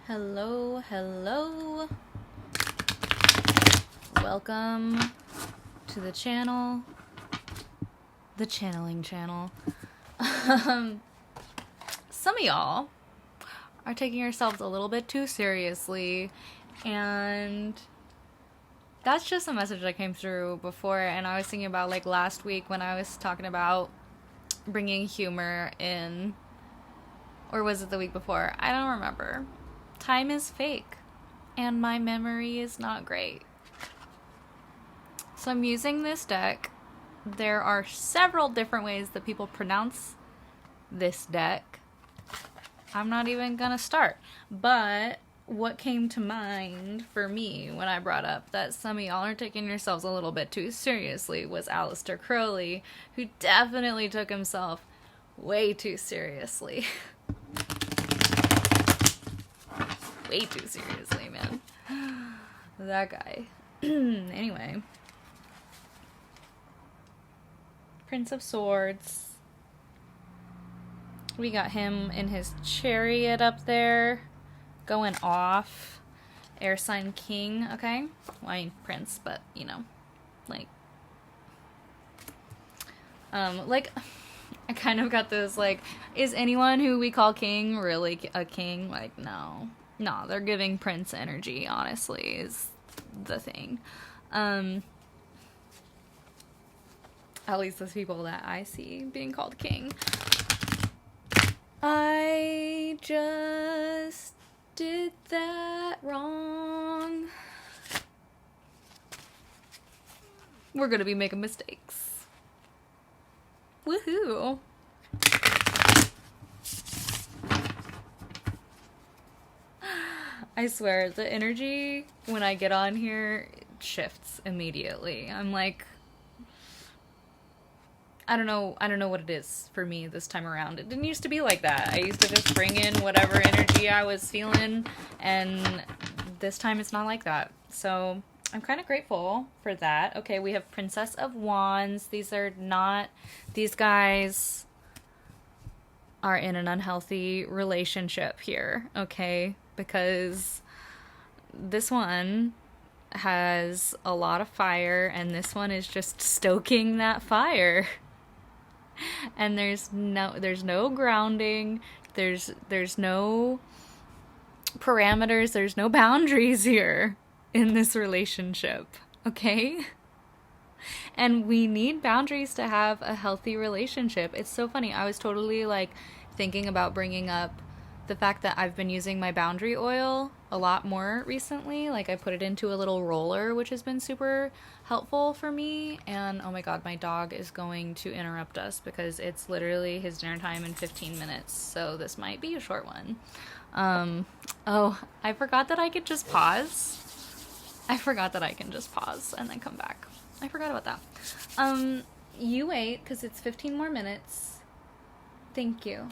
Hello, hello. Welcome to the channel, the channeling channel. Some of y'all are taking yourselves a little bit too seriously, and that's just a message that came through before. And I was thinking about like last week when I was talking about bringing humor in, or was it the week before? I don't remember. Time is fake, and my memory is not great. So I'm using this deck. There are several different ways that people pronounce this deck. I'm not even gonna start. But what came to mind for me when I brought up that some of y'all are taking yourselves a little bit too seriously was Aleister Crowley, who definitely took himself way too seriously. Way too seriously, man. That guy. Anyway. Prince of Swords. We got him in his chariot up there, going off. Air sign king, okay? Well, I mean prince, but, you know, like, I kind of got this, like, is anyone who we call king really a king? Like, no. No, they're giving prince energy, honestly, is the thing. At least those people that I see being called king. I just did that wrong. We're gonna be making mistakes. Woohoo! I swear, the energy when I get on here shifts immediately. I'm like, I don't know what it is for me this time around. It didn't used to be like that. I used to just bring in whatever energy I was feeling, and this time it's not like that. So I'm kind of grateful for that. Okay, we have Princess of Wands. These guys are in an unhealthy relationship here, okay? Because this one has a lot of fire, and this one is just stoking that fire. And there's no grounding, there's no parameters, there's no boundaries here in this relationship, okay? And we need boundaries to have a healthy relationship. It's so funny. I was totally like thinking about bringing up the fact that I've been using my boundary oil a lot more recently. Like, I put it into a little roller, which has been super helpful for me. And oh my god, my dog is going to interrupt us because it's literally his dinner time in 15 minutes. So this might be a short one. Oh, I forgot that I could just pause. I forgot that I can just pause and then come back. I forgot about that. You wait, because it's 15 more minutes. Thank you.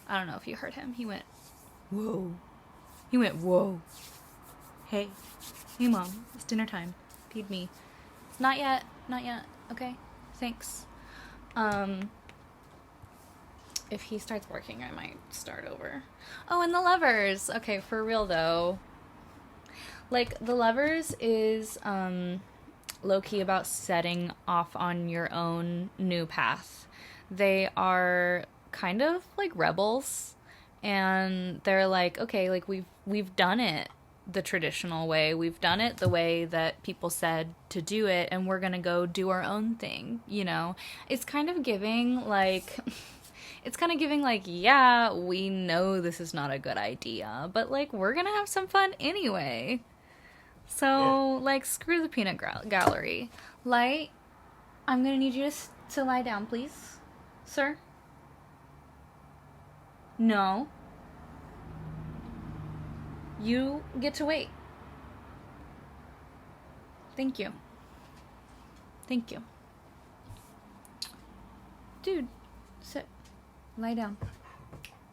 I don't know if you heard him. He went, whoa. He went, whoa. Hey, Mom, it's dinner time. Feed me. Not yet. Okay, thanks. If he starts working, I might start over. Oh, and the Lovers. Okay, for real though. Like, the Lovers is, low-key about setting off on your own new path. They are kind of like rebels, and they're like, okay, like we've done it the traditional way, we've done it the way that people said to do it, and we're gonna go do our own thing, you know? It's kind of giving like yeah, we know this is not a good idea, but like we're gonna have some fun anyway. So like, screw the peanut gallery. Light, I'm gonna need you to lie down, please, sir. No. You get to wait. Thank you. Dude, sit. Lie down.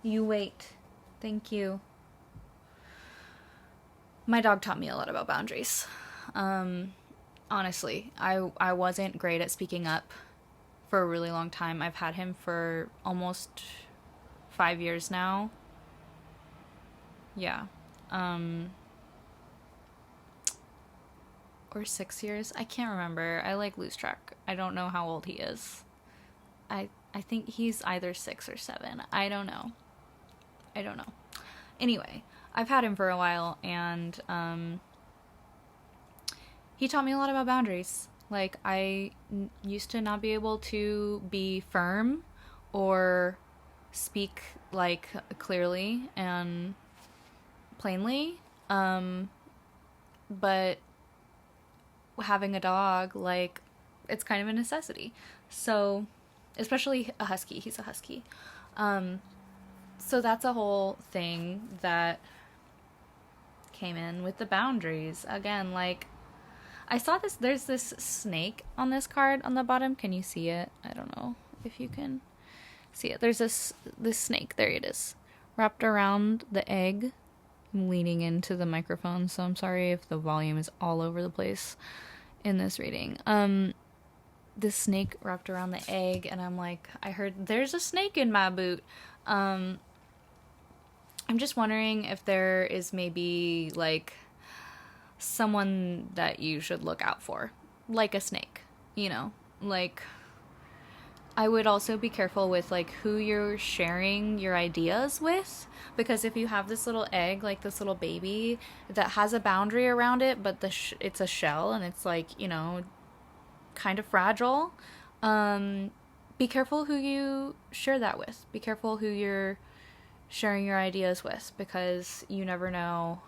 You wait. Thank you. My dog taught me a lot about boundaries. Honestly, I wasn't great at speaking up for a really long time. I've had him for almost 5 years now. Yeah. Or 6 years. I can't remember. I like lose track. I don't know how old he is. I think he's either 6 or 7. I don't know. I don't know. Anyway, I've had him for a while, and he taught me a lot about boundaries. Like, I used to not be able to be firm or speak, like, clearly and plainly. But having a dog, like, it's kind of a necessity. So, especially a husky. He's a husky. So that's a whole thing that came in with the boundaries. Again, like, I saw this, there's this snake on this card on the bottom. Can you see it? I don't know if you can see it. There's this snake, there it is, wrapped around the egg. I'm leaning into the microphone, so I'm sorry if the volume is all over the place in this reading. This snake wrapped around the egg, and I'm like, I heard there's a snake in my boot. I'm just wondering if there is maybe, like, someone that you should look out for, like a snake, you know, like, I would also be careful with, like, who you're sharing your ideas with, because if you have this little egg, like this little baby that has a boundary around it, but it's a shell, and it's, like, you know, kind of fragile, be careful who you share that with. Be careful who you're sharing your ideas with, because you never know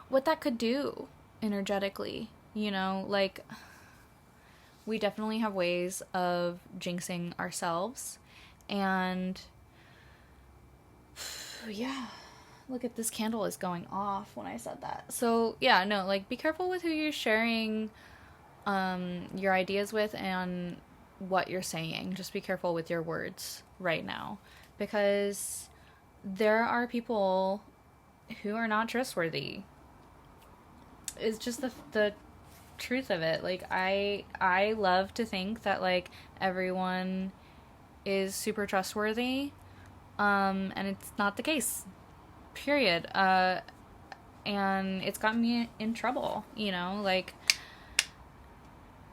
what that could do energetically, you know, like, we definitely have ways of jinxing ourselves, and yeah, look at this candle is going off when I said that. So yeah, no, like, be careful with who you're sharing your ideas with and what you're saying. Just be careful with your words right now, because there are people who are not trustworthy. It's just the truth of it. Like, I love to think that, like, everyone is super trustworthy, and it's not the case, period. And it's gotten me in trouble, you know, like,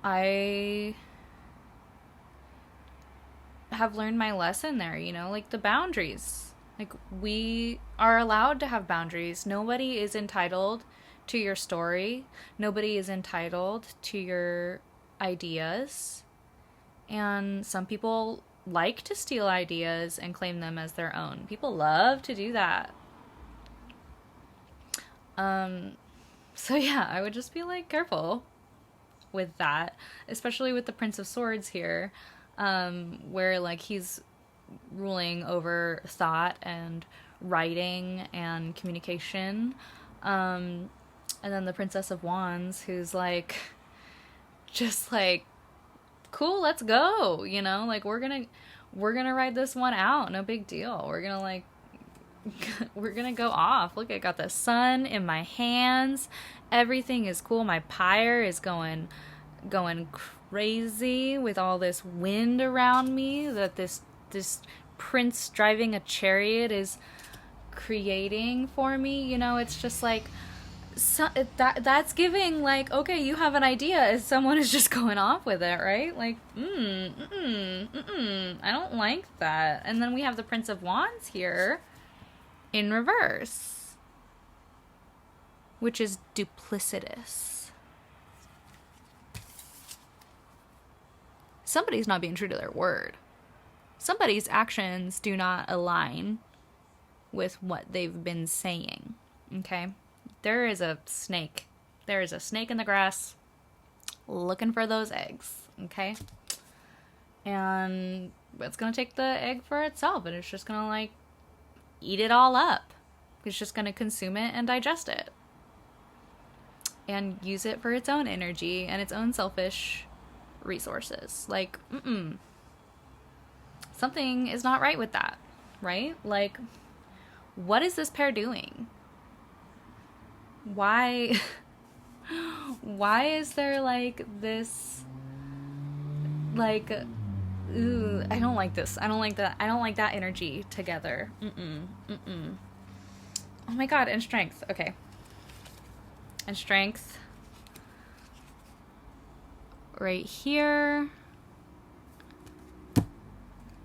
I have learned my lesson there, you know, like, the boundaries. Like, we are allowed to have boundaries. Nobody is entitled to your story. Nobody is entitled to your ideas. And some people like to steal ideas and claim them as their own. People love to do that. So yeah, I would just be, like, careful with that, especially with the Prince of Swords here, where, like, he's ruling over thought and writing and communication. And then the Princess of Wands, who's, like, just, like, cool, let's go, you know, like, we're gonna ride this one out, no big deal. We're gonna, like, we're gonna go off. Look, I got the sun in my hands. Everything is cool. My pyre is going crazy with all this wind around me that this prince driving a chariot is creating for me. You know, it's just like, so that's giving, like, okay, you have an idea as someone is just going off with it, right? Like, I don't like that. And then we have the Prince of Wands here in reverse, which is duplicitous. Somebody's not being true to their word. Somebody's actions do not align with what they've been saying, okay? There is a snake. There is a snake in the grass looking for those eggs, okay? And it's going to take the egg for itself, and it's just going to, like, eat it all up. It's just going to consume it and digest it. And use it for its own energy and its own selfish resources. Like, something is not right with that, right? Like, what is this pair doing? Why is there, like, this, like, Ooh, I don't like this. I don't like that. I don't like that energy together. Oh my god, and strength. Okay. And strength. Right here.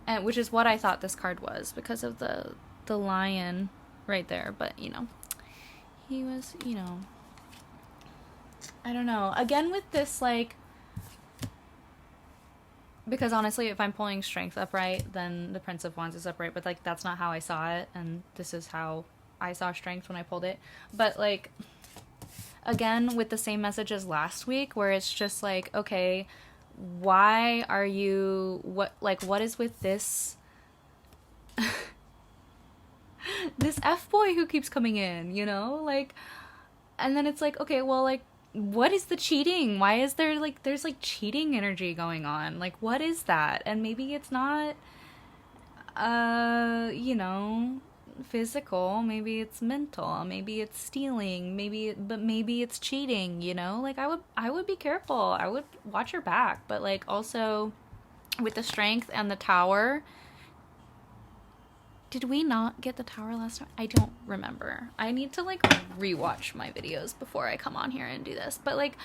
And which is what I thought this card was because of the lion right there. But, you know, he was, you know, I don't know. Again with this, like, because honestly, if I'm pulling strength upright, then the Prince of Wands is upright. But, like, that's not how I saw it. And this is how I saw strength when I pulled it. But, like, again, with the same message as last week, where it's just like, okay, why are you, what is with this, this F-boy who keeps coming in, you know? Like, and then it's like, okay, well, like, what is the cheating? Why is there, like, there's, like, cheating energy going on? Like, what is that? And maybe it's not, you know, physical, maybe it's mental, maybe it's stealing, but maybe it's cheating, you know? Like, I would be careful. I would watch your back, but, like, also with the strength and the tower. Did we not get the tower last time? I don't remember. I need to, like, rewatch my videos before I come on here and do this. But, like,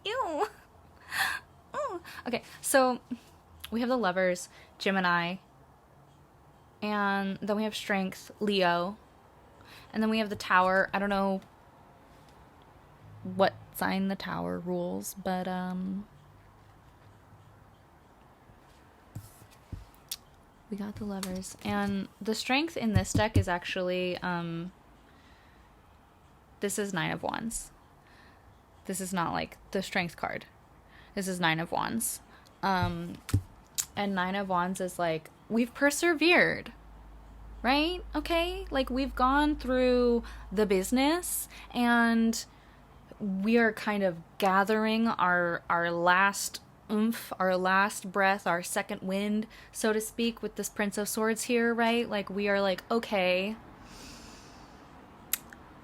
Ew. Okay, so we have the Lovers, Gemini, and then we have Strength, Leo, and then we have the Tower. I don't know what sign the Tower rules, but we got the Lovers, and the Strength in this deck is actually this is Nine of Wands. This is not like the Strength card. This is Nine of Wands. And Nine of Wands is like, we've persevered, right? Okay? Like, we've gone through the business and we are kind of gathering our last oomph, our last breath, our second wind, so to speak, with this Prince of Swords here, right? Like, we are like, okay,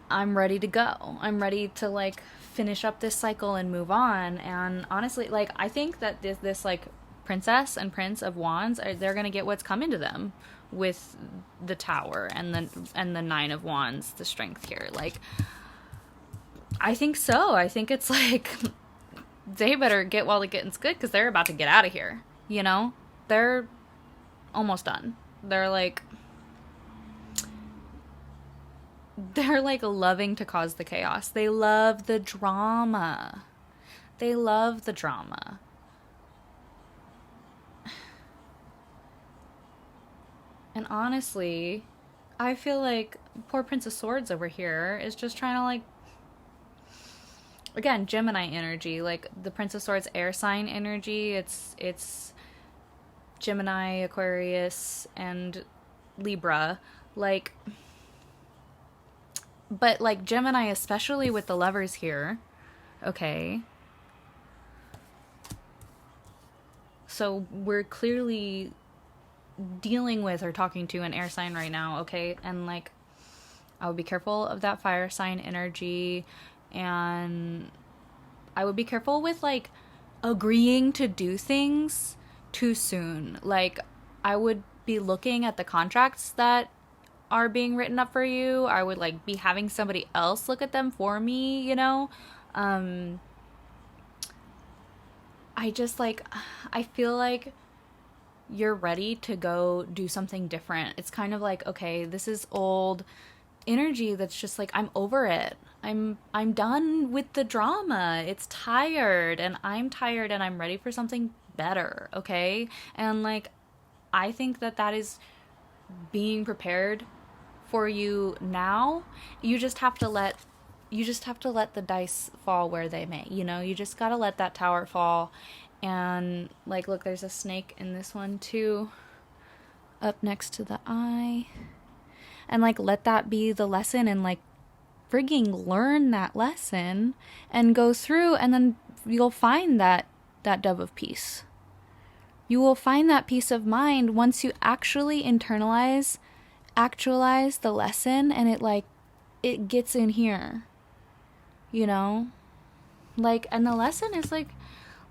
I'm ready to go. I'm ready to, like, finish up this cycle and move on. And honestly, like, I think that this like princess and prince of wands they're gonna get what's coming to them with the Tower and the Nine of Wands, the Strength here. Like, I think so. I think it's like they better get while the getting's good, because they're about to get out of here, you know? They're almost done. They're like loving to cause the chaos. They love the drama. They love the drama. And honestly, I feel like poor Prince of Swords over here is just trying to, like, again, Gemini energy, like the Prince of Swords air sign energy. It's Gemini, Aquarius, and Libra. Like, but, like, Gemini, especially with the Lovers here, okay? So we're clearly dealing with or talking to an air sign right now, okay? And, like, I would be careful of that fire sign energy, and I would be careful with, like, agreeing to do things too soon. Like, I would be looking at the contracts that are being written up for you. I would, like, be having somebody else look at them for me, you know? I just, like, I feel like you're ready to go do something different. It's kind of like, okay, this is old energy that's just like, I'm over it. I'm done with the drama. It's tired, and I'm tired, and I'm ready for something better, okay? And, like, I think that is being prepared for you now. You just have to let the dice fall where they may, you know? You just got to let that Tower fall. And, like, look, there's a snake in this one too, up next to the eye. And, like, let that be the lesson, and, like, frigging learn that lesson and go through, and then you'll find that dove of peace. You will find that peace of mind once you actually actualize the lesson, and it, like, it gets in here, you know? Like, and the lesson is like,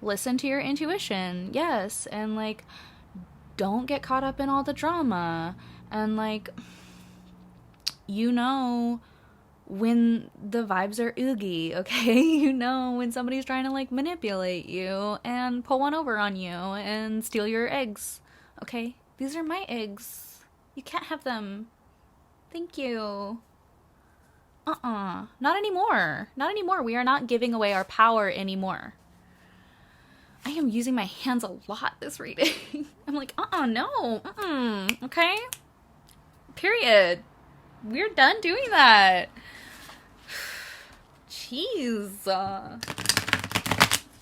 listen to your intuition, yes, and like, don't get caught up in all the drama, and like, you know when the vibes are oogie, okay? You know when somebody's trying to like manipulate you and pull one over on you and steal your eggs, okay? These are my eggs. You can't have them. Thank you. Not anymore. Not anymore. We are not giving away our power anymore. I am using my hands a lot this reading. I'm like, no. Okay? Period. We're done doing that. Jeez.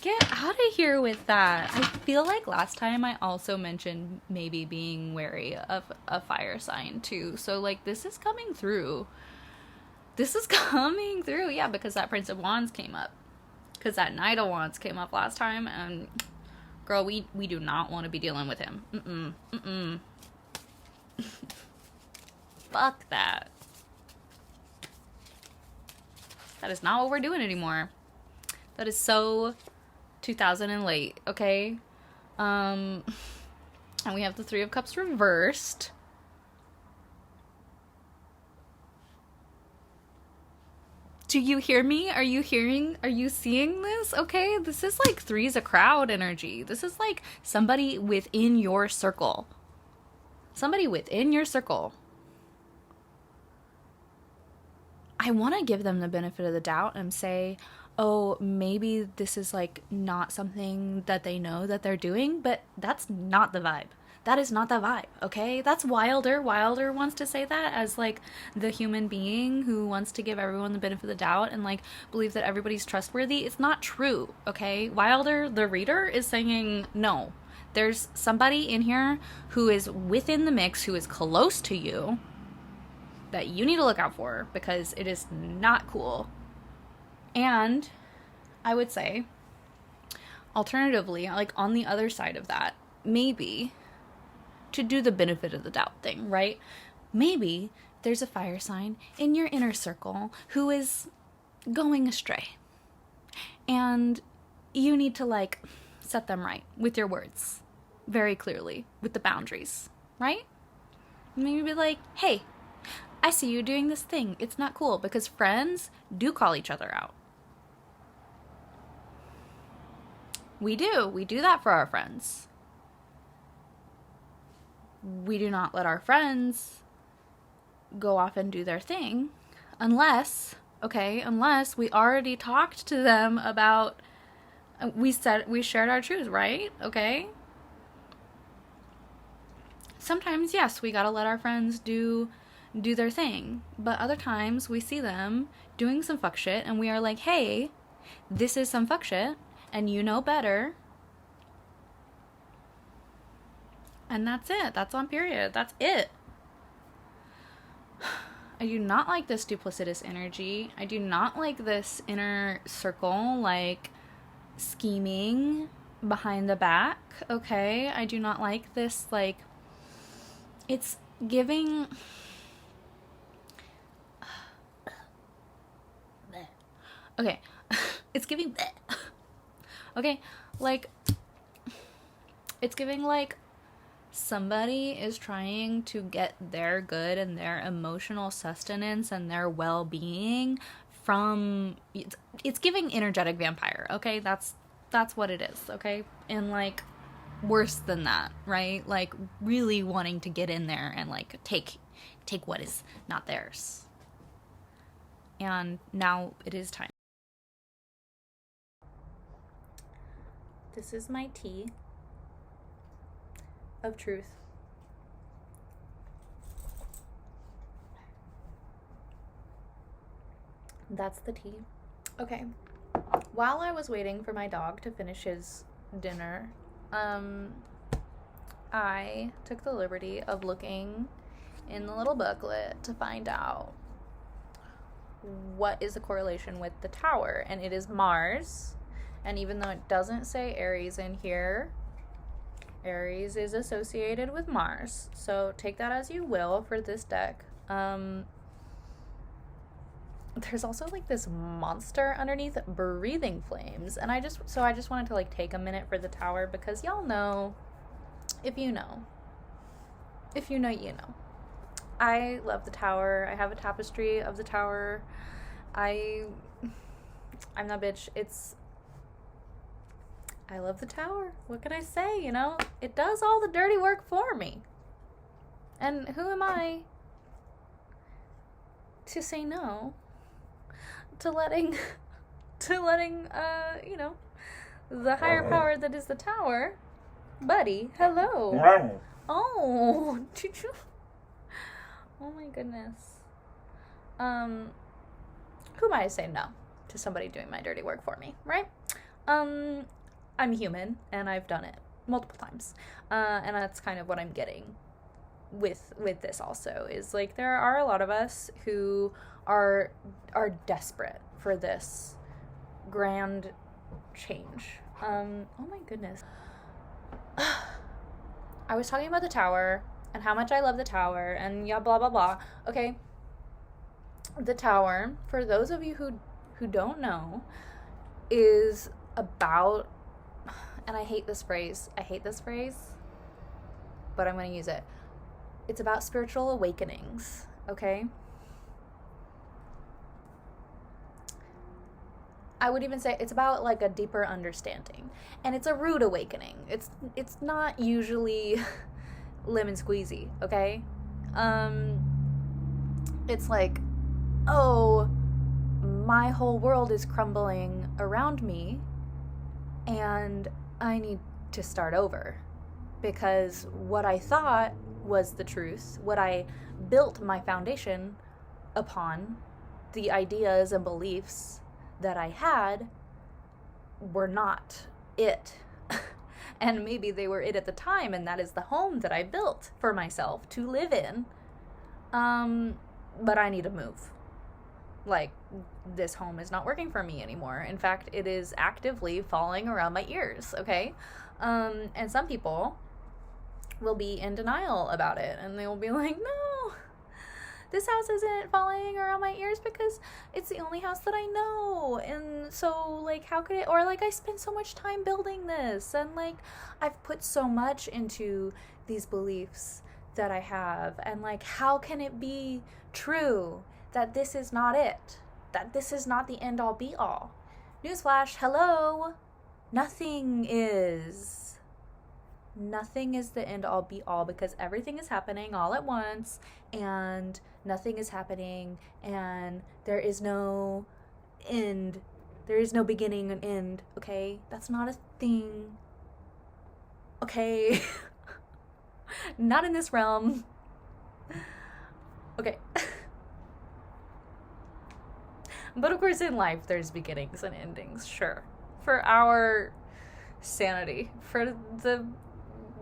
Get out of here with that. I feel like last time I also mentioned maybe being wary of a fire sign too. So like this is coming through. Yeah, because that Prince of Wands came up. Because that Knight of Wands came up last time, and girl, we do not want to be dealing with him. Fuck that. That is not what we're doing anymore. That is so 2000 and late, okay? And we have the Three of Cups reversed. Do you hear me? Are you seeing this? Okay, this is like three's a crowd energy. This is like somebody within your circle. Somebody within your circle. I want to give them the benefit of the doubt and say, oh, maybe this is like not something that they know that they're doing, but that's not the vibe. That is not the vibe, okay? That's Wilder. Wilder wants to say that as like the human being who wants to give everyone the benefit of the doubt and like believe that everybody's trustworthy. It's not true, okay? Wilder, the reader, is saying no. There's somebody in here who is within the mix, who is close to you, that you need to look out for because it is not cool. And I would say, alternatively, like on the other side of that, maybe to do the benefit of the doubt thing, right? Maybe there's a fire sign in your inner circle who is going astray. And you need to like set them right with your words very clearly, with the boundaries, right? Maybe be like, hey, I see you doing this thing. It's not cool, because friends do call each other out. We do that for our friends. We do not let our friends go off and do their thing unless we already talked to them about, we shared our truth, right? Okay. Sometimes, yes, we gotta let our friends do their thing, but other times we see them doing some fuck shit and we are like, hey, this is some fuck shit and you know better. And that's it. That's on period. That's it. I do not like this duplicitous energy. I do not like this inner circle, like, scheming behind the back, okay? I do not like this, like, it's giving... Okay. It's giving... Okay, like, it's giving, like, somebody is trying to get their good and their emotional sustenance and their well-being from... It's giving energetic vampire, okay? That's what it is, okay? And, like, worse than that, right? Like, really wanting to get in there and, like, take what is not theirs. And now it is time. This is my tea of truth. That's the tea. Okay. While I was waiting for my dog to finish his dinner, I took the liberty of looking in the little booklet to find out what is the correlation with the tower, and it is Mars. And even though it doesn't say Aries in here, Aries is associated with Mars. So take that as you will for this deck. there's also like this monster underneath breathing flames, and I just wanted to like take a minute for the tower, because y'all know, if you know, you know, I love the tower. I have a tapestry of the tower. I'm that bitch. I love the tower. What can I say? You know, it does all the dirty work for me, and who am I to say no to letting you know, the higher power that is the tower, buddy, hello. Oh, did you? Oh my goodness. Who am I to say no to somebody doing my dirty work for me, right? I'm human, and I've done it multiple times, and that's kind of what I'm getting with this also, is like there are a lot of us who are desperate for this grand change. Oh my goodness. I was talking about the tower and how much I love the tower and yeah, blah blah blah. Okay, the tower, for those of you who don't know, is about, and I hate this phrase, but I'm going to use it. It's about spiritual awakenings, okay? I would even say it's about like a deeper understanding. And it's a rude awakening. It's not usually lemon squeezy, okay? It's like, oh, my whole world is crumbling around me and I need to start over, because what I thought was the truth, what I built my foundation upon, the ideas and beliefs that I had, were not it. And maybe they were it at the time, and that is the home that I built for myself to live in. But I need to move. Like, this home is not working for me anymore. In fact, it is actively falling around my ears, okay? And some people will be in denial about it, and they will be like, no, this house isn't falling around my ears because it's the only house that I know, and so, like, how could it, or, like, I spent so much time building this, and, like, I've put so much into these beliefs that I have, and, like, how can it be true that this is not it, that this is not the end all be all? Newsflash, hello, nothing is the end all be all, because everything is happening all at once, and nothing is happening, and there is no end, there is no beginning and end, okay? That's not a thing, okay? Not in this realm, okay? But of course in life there's beginnings and endings, sure, for our sanity, for the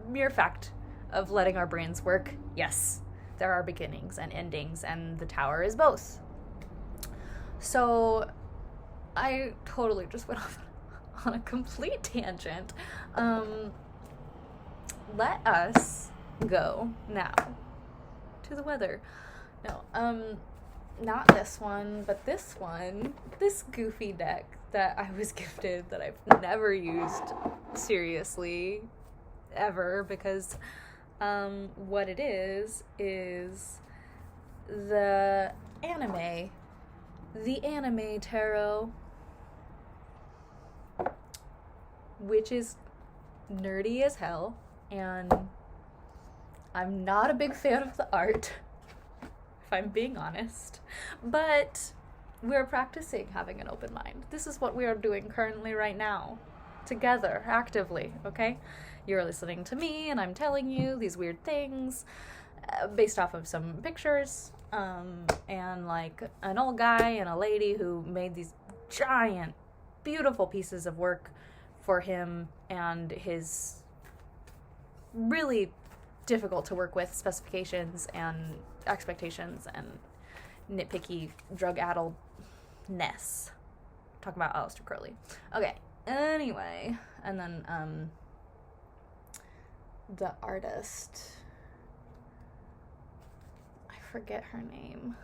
mere fact of letting our brains work, yes, there are beginnings and endings, and the tower is both. So I totally just went off on a complete tangent. Let us go now to the weather. No, not this one, but this one, this goofy deck that I was gifted that I've never used seriously ever, because what it is the anime tarot, which is nerdy as hell, and I'm not a big fan of the art, if I'm being honest, but we're practicing having an open mind. This is what we are doing currently right now, together, actively, okay? You're listening to me, and I'm telling you these weird things based off of some pictures, and like an old guy and a lady who made these giant, beautiful pieces of work for him and his really difficult to work with specifications and expectations and nitpicky drug-addledness. Talking about Aleister Crowley. Okay, anyway, and then the artist, I forget her name.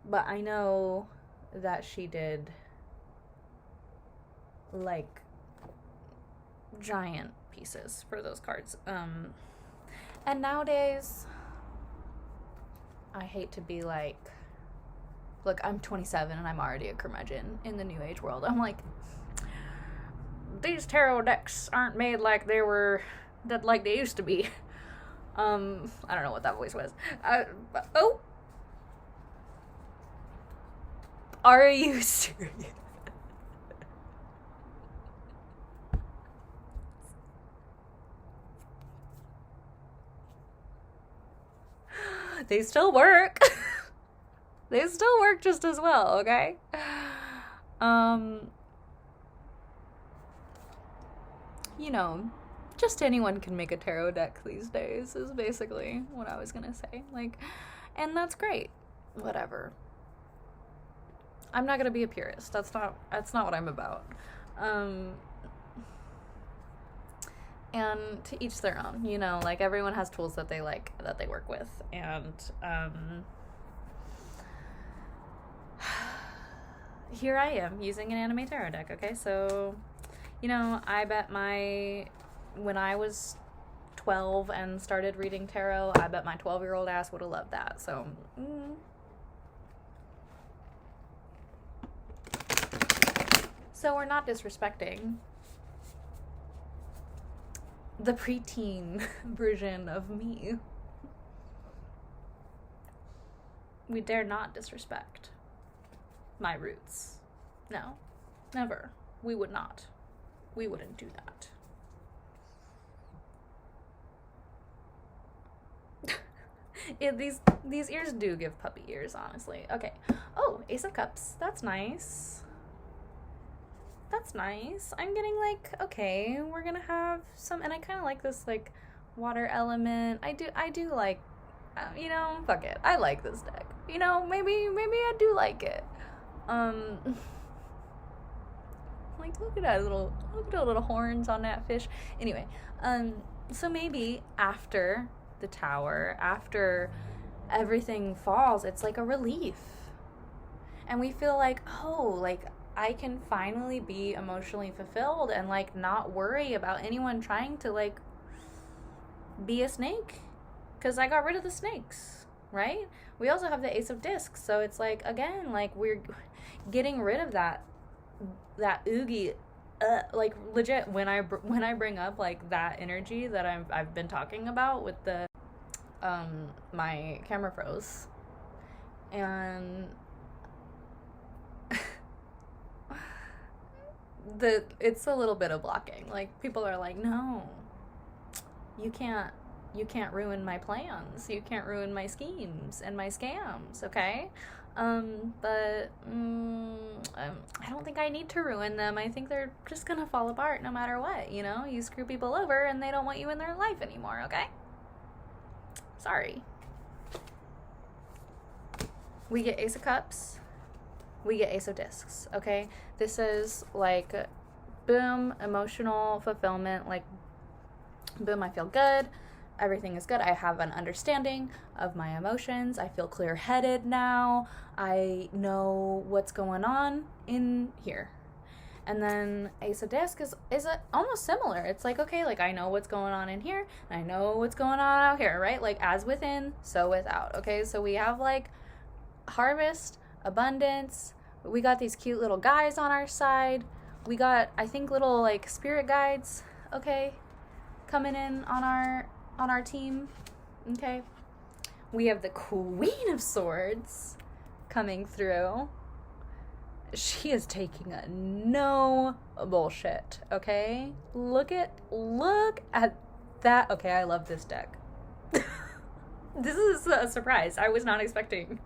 But I know that she did, like, giant pieces for those cards. And nowadays, I hate to be like, look, I'm 27 and I'm already a curmudgeon in the New Age world. I'm like, these tarot decks aren't made like they used to be. I don't know what that voice was. Oh, are you serious? They still work. They still work just as well, okay? You know, just anyone can make a tarot deck these days is basically what I was gonna say. Like, and that's great. Whatever. I'm not gonna be a purist. That's not what I'm about. And to each their own, you know, like everyone has tools that they like, that they work with. And here I am using an anime tarot deck, okay? So, you know, I bet when I was 12 and started reading tarot, I bet my 12-year-old ass would have loved that. So, So we're not disrespecting the preteen version of me. We dare not disrespect my roots. No, never. We would not. We wouldn't do that. These ears do give puppy ears, honestly. Okay. Oh, Ace of Cups. That's nice. That's nice. I'm getting like, okay, we're gonna have some, and I kind of like this like water element. I do like, you know, fuck it. I like this deck. You know, maybe I do like it. Like look at the little horns on that fish. Anyway, so maybe after the tower, after everything falls, it's like a relief, and we feel like, oh, like I can finally be emotionally fulfilled and like not worry about anyone trying to like be a snake, because I got rid of the snakes, right? We also have the Ace of Discs, so it's like, again, like we're getting rid of that oogie, like legit. When I bring up like that energy that I've been talking about with the my camera pros, and it's a little bit of blocking. Like people are like, no, you can't ruin my plans, you can't ruin my schemes and my scams, okay? But I don't think I need to ruin them. I think they're just gonna fall apart no matter what, you know? You screw people over and they don't want you in their life anymore, okay? Sorry. We get Ace of Cups, we get Ace of Discs, okay? This is like, boom, emotional fulfillment, like, boom, I feel good, everything is good, I have an understanding of my emotions, I feel clear-headed now, I know what's going on in here. And then Ace of Discs is almost similar. It's like, okay, like I know what's going on in here, and I know what's going on out here, right? Like as within, so without, okay? So we have like harvest, abundance, we got these cute little guys on our side, we got, I think, little like spirit guides, okay, coming in on our team, okay? We have the Queen of Swords coming through. She is taking a no bullshit, okay? Look at that. Okay, I love this deck. This is a surprise. I was not expecting,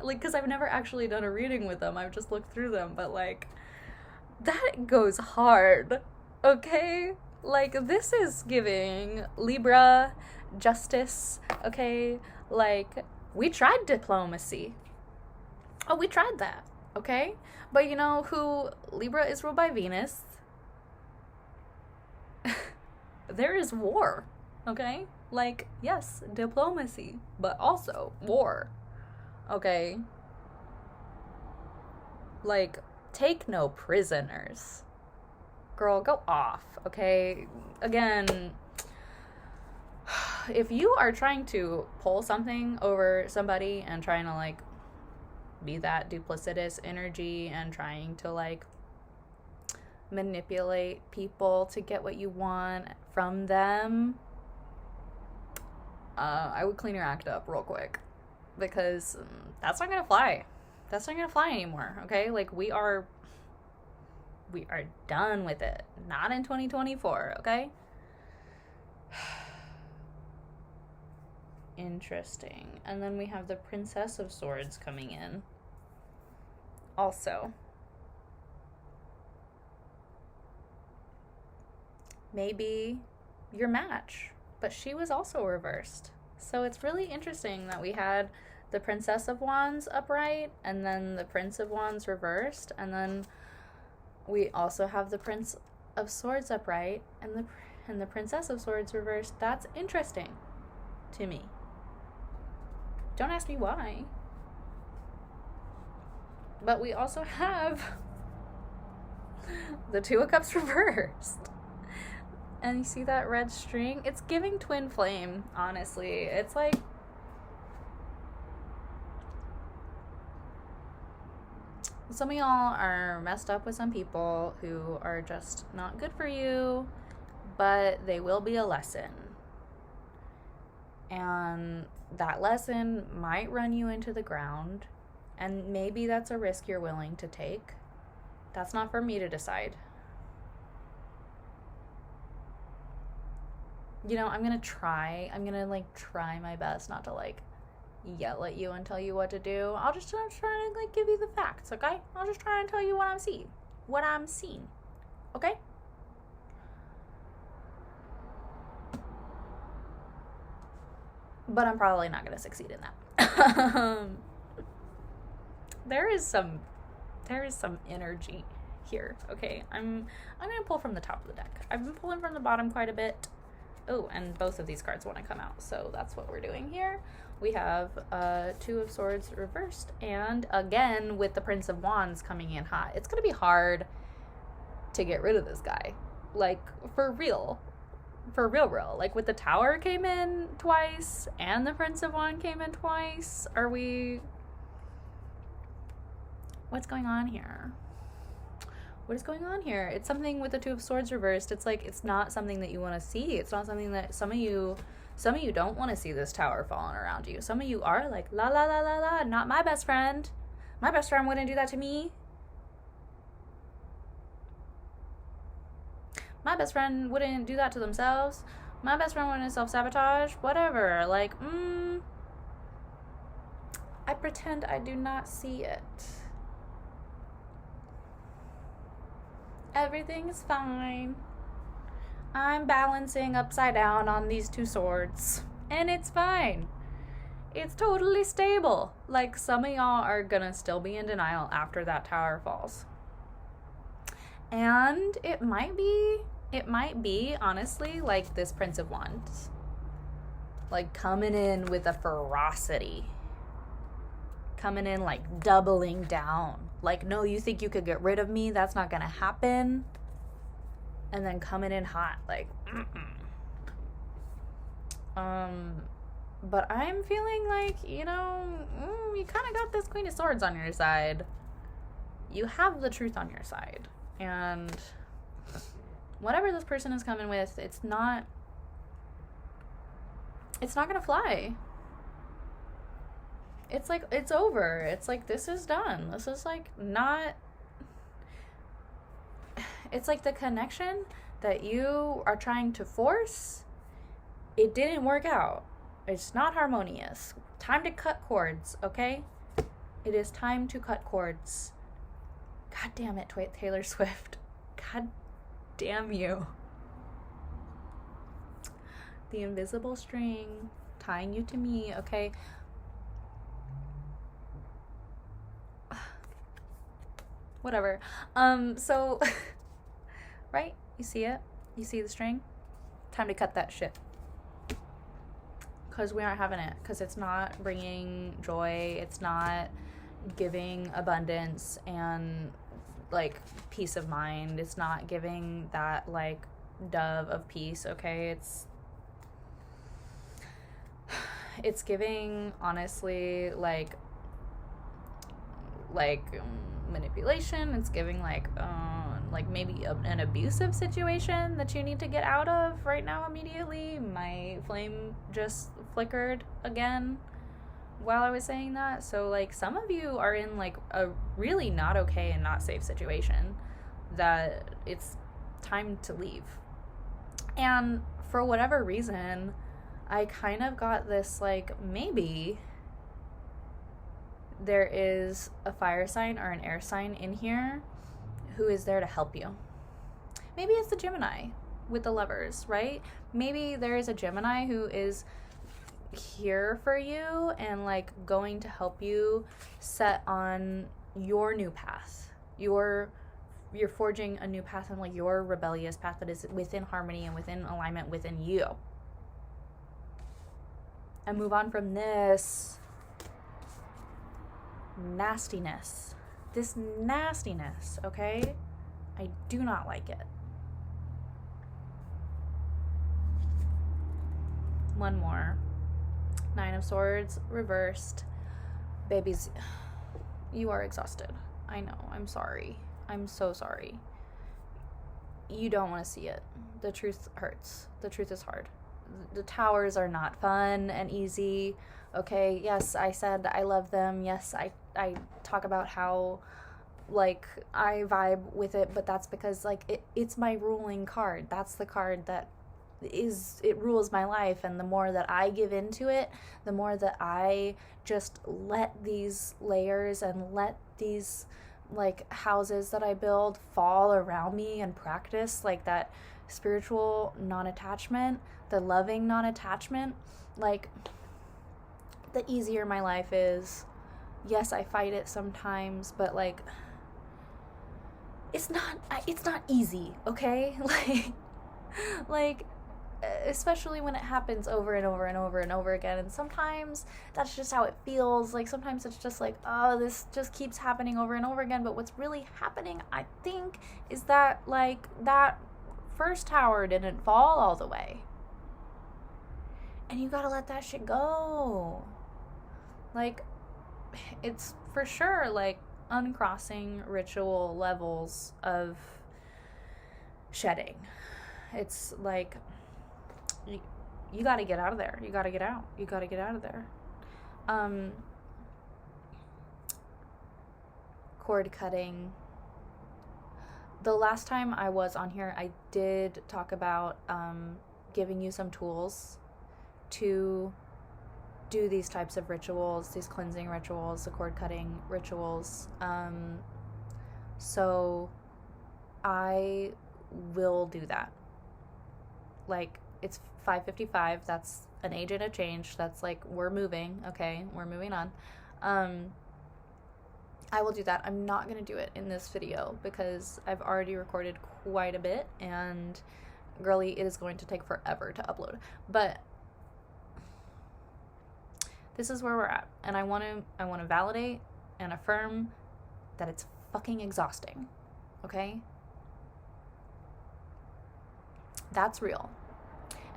like, because I've never actually done a reading with them. I've just looked through them, but like, that goes hard, okay? Like, this is giving Libra justice, okay? Like, we tried diplomacy. Oh, we tried that, okay? But you know who Libra is ruled by Venus? There is war, okay? Like, yes, diplomacy, but also war, okay? Like, take no prisoners. Girl, go off, okay? Again, if you are trying to pull something over somebody and trying to, like, be that duplicitous energy and trying to, like, manipulate people to get what you want from them, I would clean your act up real quick, because that's not gonna fly. That's not gonna fly anymore, okay? Like, we are done with it. Not in 2024, okay? Interesting. And then we have the Princess of Swords coming in. Also, maybe your match, but she was also reversed. So it's really interesting that we had the Princess of Wands upright and then the Prince of Wands reversed, and then we also have the Prince of Swords upright and the Princess of Swords reversed. That's interesting to me. Don't ask me why. But we also have the Two of Cups reversed. And you see that red string? It's giving twin flame, honestly. It's like, some of y'all are messed up with some people who are just not good for you, but they will be a lesson. And that lesson might run you into the ground, and maybe that's a risk you're willing to take. That's not for me to decide. You know, I'm gonna try my best not to, like, yell at you and tell you what to do. I'll just try to, like, give you the facts, okay? I'll just try and tell you what I'm seeing, okay? But I'm probably not gonna succeed in that. There is some energy here, okay? I'm gonna pull from the top of the deck. I've been pulling from the bottom quite a bit. Oh, and both of these cards want to come out, so that's what we're doing here. We have Two of Swords reversed, and again with the Prince of Wands coming in hot. It's gonna be hard to get rid of this guy, like, for real. Like, with the Tower came in twice and the Prince of Wands came in twice. What's going on here? What is going on here? It's something with the Two of Swords reversed. It's like, it's not something that you want to see. It's not something that some of you don't want to see this tower falling around you. Some of you are like, la la la la la, not my best friend. My best friend wouldn't do that to me. My best friend wouldn't do that to themselves. My best friend wouldn't self-sabotage. Whatever. Like, I pretend I do not see it. Everything is fine. I'm balancing upside down on these two swords, and it's fine. It's totally stable. Like, some of y'all are gonna still be in denial after that tower falls. And it might be, honestly, like this Prince of Wands, like, coming in with a ferocity. Coming in, like, doubling down. Like, no, you think you could get rid of me? That's not gonna happen. And then coming in hot, like, But I'm feeling like, you kind of got this Queen of Swords on your side. You have the truth on your side. And whatever this person is coming with, it's not gonna fly. It's like, it's over. It's like, this is done. This is, like, not... It's like the connection that you are trying to force, it didn't work out. It's not harmonious. Time to cut cords, okay? It is time to cut cords. God damn it, Taylor Swift. God damn you. The invisible string tying you to me, okay? Whatever. So, right? You see it? You see the string? Time to cut that shit. Because we aren't having it. Because it's not bringing joy. It's not giving abundance and like peace of mind. It's not giving that like dove of peace, okay? It's giving, honestly, like manipulation. It's giving like maybe an abusive situation that you need to get out of right now immediately. My flame just flickered again while I was saying that. So like some of you are in like a really not okay and not safe situation that it's time to leave. And for whatever reason, I kind of got this like, maybe there is a fire sign or an air sign in here who is there to help you. Maybe it's the Gemini with the lovers, right? Maybe there is a Gemini who is here for you and like going to help you set on your new path. You're forging a new path on like your rebellious path that is within harmony and within alignment within you. And move on from this nastiness. This nastiness, okay? I do not like it. One more. 9 of Swords, reversed. Babies, you are exhausted. I know, I'm sorry. I'm so sorry. You don't want to see it. The truth hurts. The truth is hard. The towers are not fun and easy. Okay, yes, I said I love them. Yes, I talk about how like I vibe with it, but that's because like it's my ruling card. That's the card that it rules my life, and the more that I give into it, the more that I just let these layers and let these like houses that I build fall around me and practice like that spiritual non-attachment, the loving non-attachment, like the easier my life is. Yes, I fight it sometimes, but like it's not easy, okay? like especially when it happens over and over and over and over again, and sometimes that's just how it feels. Like sometimes it's just like, oh, this just keeps happening over and over again. But what's really happening, I think, is that like that first tower didn't fall all the way, and you gotta let that shit go. Like it's for sure like uncrossing ritual levels of shedding. It's like you got to get out of there. You got to get out. You got to get out of there. Cord cutting. The last time I was on here, I did talk about giving you some tools to do these types of rituals, these cleansing rituals, the cord cutting rituals. So I will do that. Like, it's 5:55. That's an age and a change. That's like, we're moving. Okay, we're moving on. I will do that. I'm not going to do it in this video because I've already recorded quite a bit, and girly, it is going to take forever to upload. But this is where we're at, and I want to validate and affirm that it's fucking exhausting. Okay? That's real.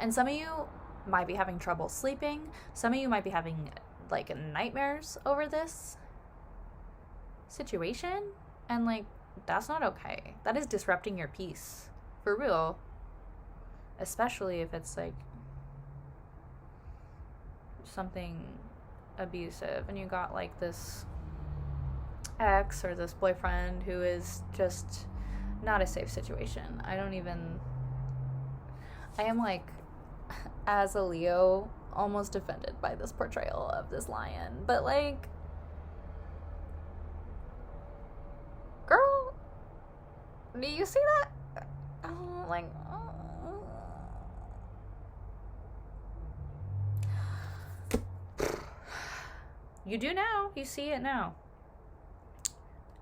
And some of you might be having trouble sleeping. Some of you might be having like nightmares over this situation, and like that's not okay. That is disrupting your peace for real, especially if it's like something abusive and you got like this ex or this boyfriend who is just not a safe situation. I am like, as a Leo, almost offended by this portrayal of this lion, but like, girl, do you see that? Like, you do now. You see it now.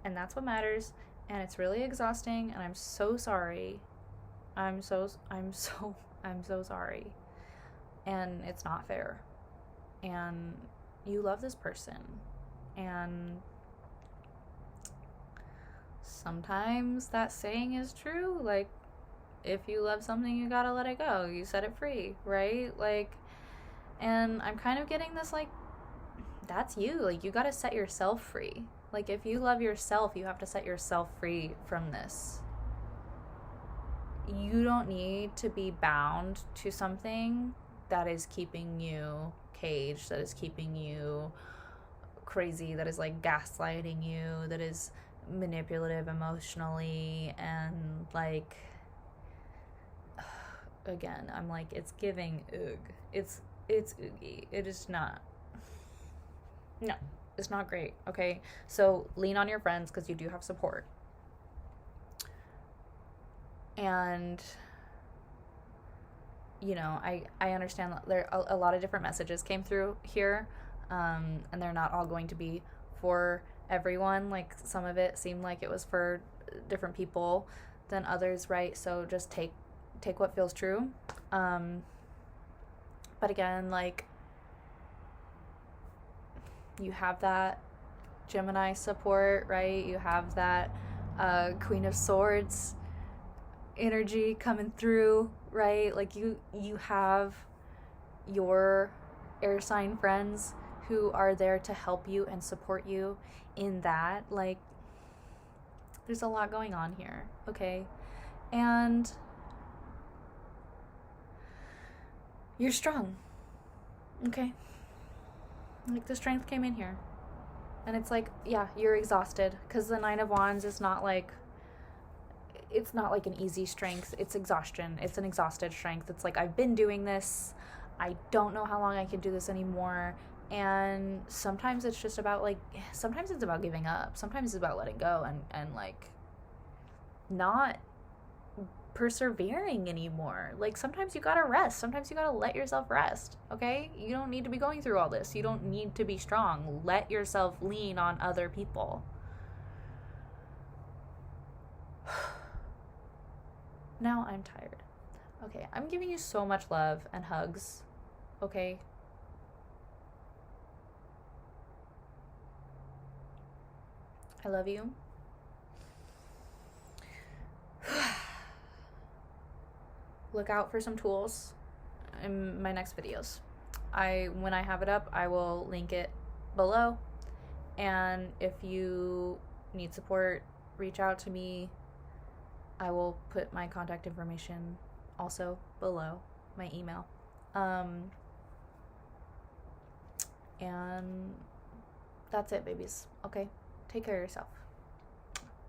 And that's what matters. And it's really exhausting, and I'm so sorry. I'm so sorry. And it's not fair. And you love this person. And sometimes that saying is true. Like, if you love something, you gotta let it go. You set it free, right? Like, and I'm kind of getting this, like, that's you. Like, you gotta set yourself free. Like, if you love yourself, you have to set yourself free from this. You don't need to be bound to something that is keeping you caged, that is keeping you crazy, that is like gaslighting you, that is manipulative emotionally, and like, again, I'm like, it's giving ugh. It's oogie. It is not. No, it's not great. Okay, so lean on your friends because you do have support. And you know, I understand that there a lot of different messages came through here, and they're not all going to be for everyone. Like, some of it seemed like it was for different people than others, right? So just take what feels true. But again, like, you have that Gemini support, right? You have that Queen of Swords energy coming through, right? Like, you have your air sign friends who are there to help you and support you in that. Like, there's a lot going on here, okay? And you're strong, okay? Like, the strength came in here. And it's like, yeah, you're exhausted, because the Nine of Wands is not like, it's not like an easy strength. It's exhaustion. It's an exhausted strength. It's like, I've been doing this. I don't know how long I can do this anymore. And sometimes it's just about, like, sometimes it's about giving up. Sometimes it's about letting go and like, not persevering anymore. Like, sometimes you gotta rest. Sometimes you gotta let yourself rest, okay? You don't need to be going through all this. You don't need to be strong. Let yourself lean on other people. Now I'm tired. Okay, I'm giving you so much love and hugs, okay? I love you. Look out for some tools in my next videos. When I have it up, I will link it below. And if you need support, reach out to me. I will put my contact information also below, my email. And that's it, babies. Okay? Take care of yourself.